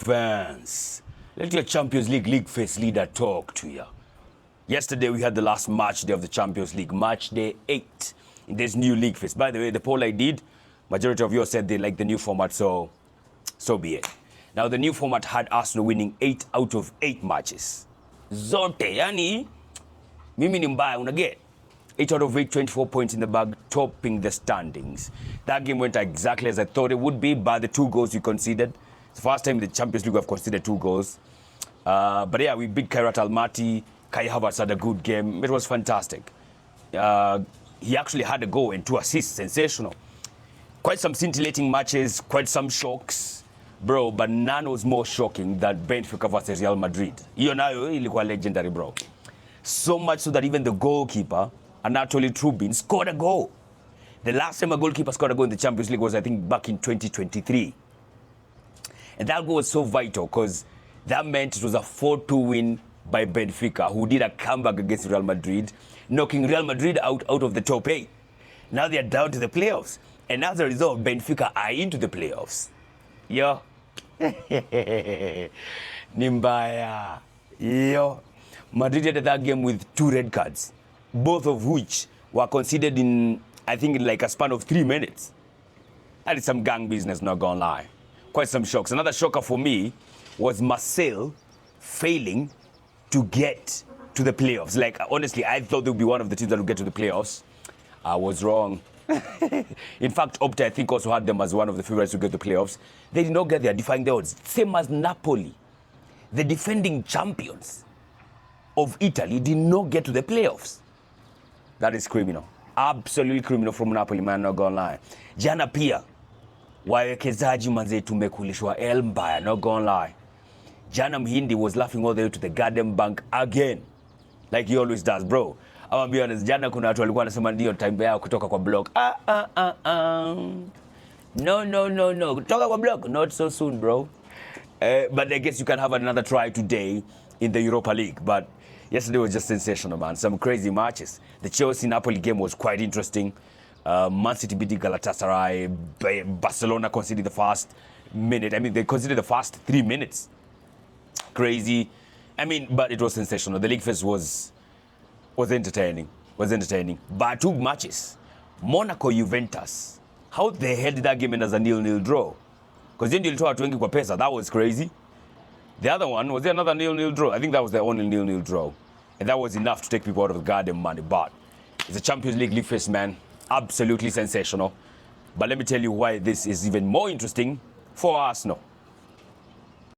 Fans, let your Champions League phase leader talk to you. Yesterday we had the last match day of the Champions League, match day 8 in this new league phase. By the way, the poll I did, majority of you said they like the new format, so be it. Now the new format had Arsenal winning 8 out of 8 matches. Zote, yani, mimi ni mbaya, unaget? 8 out of 8, 24 points in the bag, topping the standings. That game went exactly as I thought it would be, by the 2 goals we conceded. It's the first time in the Champions League we've conceded 2 goals. But yeah, we beat Kairat Almaty. Kai Havertz had a good game. It was fantastic. He actually had a goal and 2 assists. Sensational. Quite some scintillating matches, quite some shocks. Bro, but none was more shocking than Benfica versus Real Madrid. Hiyo nayo ilikuwa legendary, bro. So much so that even the goalkeeper, Anatoly Trubin, scored a goal. The last time a goalkeeper scored a goal in the Champions League was, I think, back in 2023. And that goal was so vital because that meant it was a 4-2 win by Benfica, who did a comeback against Real Madrid, knocking Real Madrid out of the top 8. Now they're down to the playoffs. And as a result, Benfica are into the playoffs. Yo. Nimbaya. Yo. Madrid had that game with 2 red cards, both of which were conceded in, I think, in like a span of 3 minutes. That is some gang business, not gonna lie. Quite some shocks. Another shocker for me was Marseille failing to get to the playoffs. Like, honestly, I thought they would be one of the teams that would get to the playoffs. I was wrong. In fact, Opta, I think, also had them as one of the favorites to get to the playoffs. They did not get there, defying the odds. Same as Napoli. The defending champions of Italy did not get to the playoffs. That is criminal. Absolutely criminal from Napoli, man, not gonna lie. Jana pia, wawekezaji manze tumekulishwa mbaya, not gonna lie. Jana Mhindi was laughing all the way to the goddamn bank again, like he always does, bro. I'ma be honest, jana kuna watu walikuwa wanasema ndio time yao kutoka kwa block. No. Kutoka kwa block, not so soon, bro. But I guess you can have another try today in the Europa League. But yesterday was just sensational, man. Some crazy matches. The Chelsea-Napoli game was quite interesting. Man City beat Galatasaray. Barcelona conceded the first minute. I mean, they conceded the first 3 minutes. Crazy. I mean, but it was sensational. The league phase was entertaining. But 2 matches. Monaco-Juventus. How the hell did that game end as a 0-0 draw? Because then ilitoa watu wengi kwa pesa. That was crazy. The other one, was there another 0-0 draw? I think that was the only 0-0 draw. And that was enough to take people out of the goddamn money. But it's a Champions League phase, man. Absolutely sensational. But let me tell you why this is even more interesting for Arsenal.